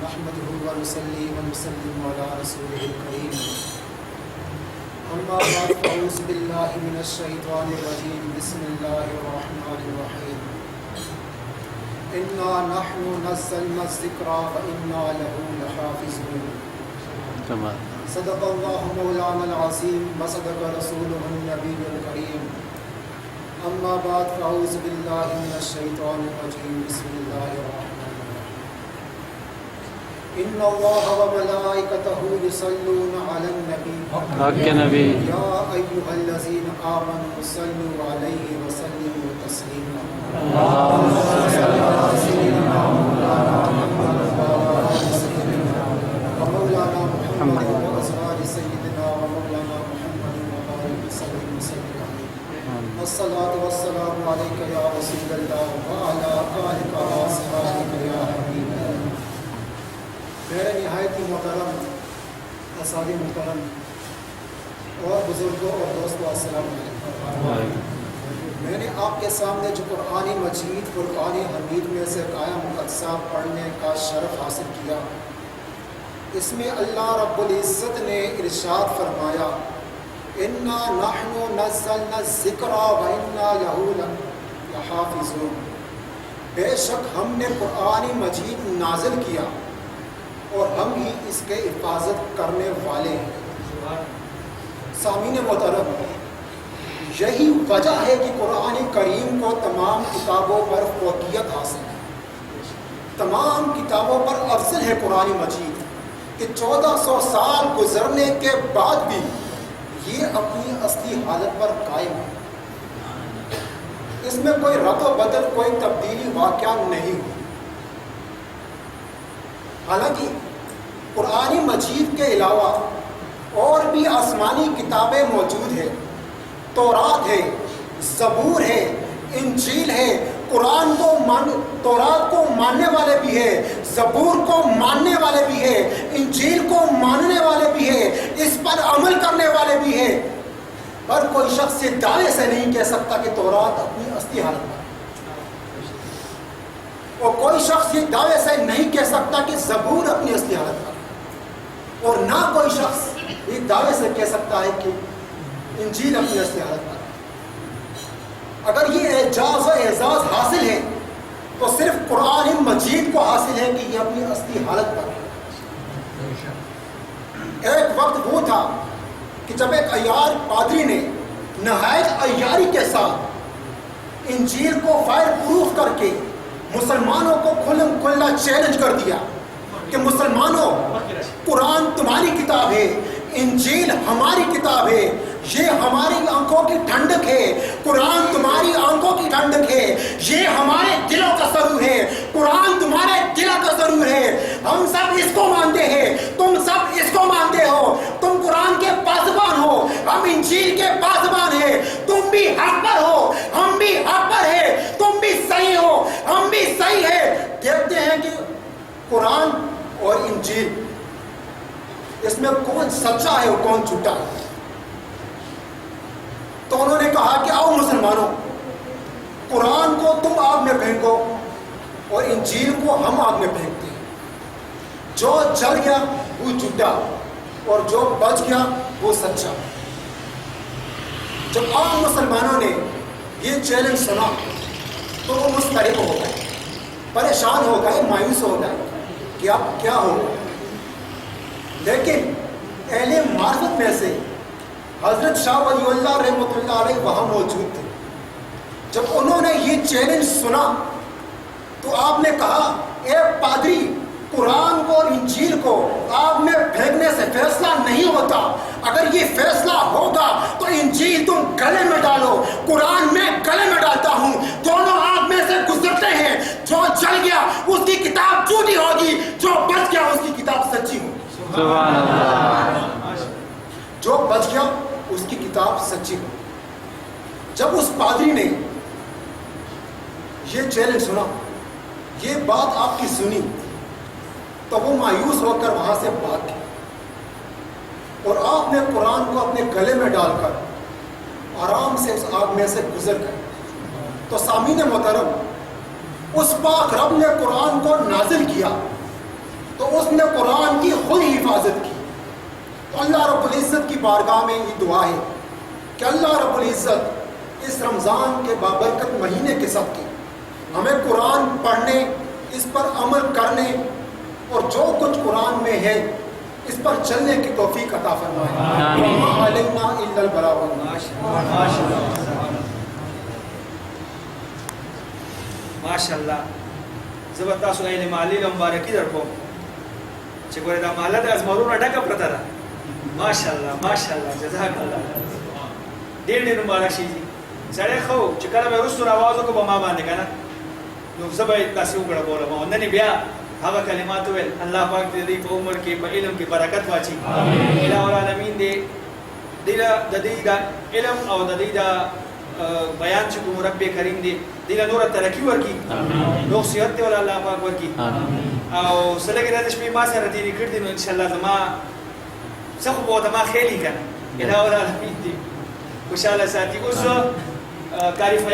نحمده ونصلي ونسلم على رسوله الكريم أما بعد فأعوذ بالله من الشيطان الرجيم بسم الله الرحمن الرحيم إنا نحن نزلنا الذكر وإنا له لحافظون صدق الله مولانا العظيم وصدق رسوله النبي الكريم أما بعد فأعوذ بالله من الشيطان الرجيم بسم الله الرحمن الرحيم إن الله وملائكته يصلون على النبي يا أيها الذين آمنوا صلوا عليه وسلموا تسليما اللهم صل على سيدنا مولانا محمد وعلى آل سيدنا ومولانا محمد وأزواج سيدنا ومولانا محمد وبارك وسلم وسلم عليه الصلاة والسلام عليك يا رسول الله وعلى آلك وأصحابك يا حبيب الله. میرے نہایت ہی محترم اساتذہ محترم اور بزرگوں اور دوستوں السلام علیکم. میں نے آپ کے سامنے جو قرآن مجید فرقان حمید میں سے آیا مقدسہ پڑھنے کا شرف حاصل کیا، اس میں اللہ رب العزت نے ارشاد فرمایا انا نحن نزلنا الذکر وانا لہ لحافظون. بے شک ہم نے قرآن مجید نازل کیا اور ہم ہی اس کے حفاظت کرنے والے ہیں. سامعین محترم، یہی وجہ ہے کہ قرآن کریم کو تمام کتابوں پر فوقیت حاصل ہے. تمام کتابوں پر افضل ہے قرآن مجید کہ 1400 سال گزرنے کے بعد بھی یہ اپنی اصلی حالت پر قائم ہے. اس میں کوئی رد و بدل، کوئی تبدیلی واقعہ نہیں ہوئی. حالانکہ قرآن مجید کے علاوہ اور بھی آسمانی کتابیں موجود ہیں. تورات ہے، زبور ہے، انجیل ہے. تورات کو ماننے والے بھی ہے، زبور کو ماننے والے بھی ہے، انجیل کو ماننے والے بھی ہے، اس پر عمل کرنے والے بھی ہے. پر کوئی شخص یہ دعوے سے نہیں کہہ سکتا کہ تورات اپنی اصلی حالت پر، اور کوئی شخص یہ دعوے سے نہیں کہہ سکتا کہ زبور اپنی اصلی حالت پر، اور نہ کوئی شخص یہ دعوے سے کہہ سکتا ہے کہ انجیل اپنی اصلی حالت پر. اگر یہ اعجاز و اعزاز حاصل ہے تو صرف قرآن مجید کو حاصل ہے کہ یہ اپنی اصلی حالت پر ہے. ایک وقت وہ تھا کہ جب ایک عیار پادری نے نہایت عیاری کے ساتھ انجیل کو فائر پروف کر کے مسلمانوں کو کھلم کھلا چیلنج کر دیا کہ مسلمانوں، قرآن تمہاری کتاب ہے، انجیل ہماری کتاب ہے، یہ ہماری آنکھوں کی ٹھنڈک ہے. قرآن تمہاری آنکھوں کی ٹھنڈک ہے، یہ ہمارے دلوں کا سرور ہے. قرآن تمہارے دلوں کا سرور ہے. ہم سب اس کو مانتے ہیں، تم سب اس کو مانتے ہو. تم قرآن کے پاسبان ہو، ہم انجیل کے پاسبان ہیں. تم بھی حق پر ہو، ہم بھی حق پر ہیں. تم بھی صحیح ہو، ہم بھی صحیح ہے. دیکھتے ہیں کہ قرآن اور انجیل، اس میں کون سچا ہے اور کون جھوٹا ہے. تو انہوں نے کہا کہ آؤ مسلمانوں، قرآن کو تم آگ میں پھینکو اور انجیل کو ہم آگ میں پھینکتے ہیں. جو جل گیا وہ جھوٹا اور جو بچ گیا وہ سچا. جب عام مسلمانوں نے یہ چیلنج سنا تو وہ مضطرب ہو گئے، پریشان ہو گئے، مایوس ہو گئے کہ اب کیا ہوگا. لیکن اہل معرفت میں سے حضرت شاہ ولی اللہ رحمۃ اللہ علیہ وہاں موجود تھے. جب انہوں نے یہ چیلنج سنا تو آپ نے کہا اے پادری، قرآن کو اور انجیل کو آگ میں پھینکنے سے فیصلہ نہیں ہوتا. اگر یہ فیصلہ ہوگا تو انجیل تم گلے میں ڈالو، قرآن میں گلے میں ڈالتا ہوں. دونوں آگ میں سے گزرتے ہیں. جو جل گیا اس کی کتاب جھوٹی ہوگی، جو بچ گیا اس کی کتاب سچی ہوگی. سبحان اللہ. جو بچ گیا اس کی کتاب سچی ہوگی. جب اس پادری نے یہ چیلنج سنا، یہ بات آپ کی سنی، تو وہ مایوس ہو کر وہاں سے بھاگ گئے اور آپ نے قرآن کو اپنے گلے میں ڈال کر آرام سے اس آگ میں سے گزر گئے. تو سامعین محترم، اس پاک رب نے قرآن کو نازل کیا تو اس نے قرآن کی خود حفاظت کی. تو اللہ رب العزت کی بارگاہ میں یہ دعا ہے کہ اللہ رب العزت اس رمضان کے بابرکت مہینے کے صدقے ہمیں قرآن پڑھنے، اس پر عمل کرنے اور جو کچھ قرآن میں ہے اس پر چلنے کی توفیق عطا فرمائے. وما علینا الا البلاغ. ماشاءاللہ زبتا سو علم علی مبارکی درکو چې ګوره دا محله د ازمرونه ډکه پرته ده. ماشاءالله ماشاءالله جزاک الله ډېر ډېر مبارک شي. سړی خو چې کله به وروستو آواز وکړو په ما باندې که نه نو زه به یې داسې وګړبولم او نن بیا هغه کلمات وویل. الله پاک دې د دې په عمر کې په علم کې برکت واچي. الہ العالمین دې د دې د علم او د دې د بیان چې کوم رب کریم دی دله نور ترقی ورکی نو صحت دی ولا الله پاک ورکی او سلګی د شپې ما سره دی کړ دي نو ان شاء الله زما څه خو به ما خېلی کنه الہ العالمین دی خوشاله ساتي. اوس کاری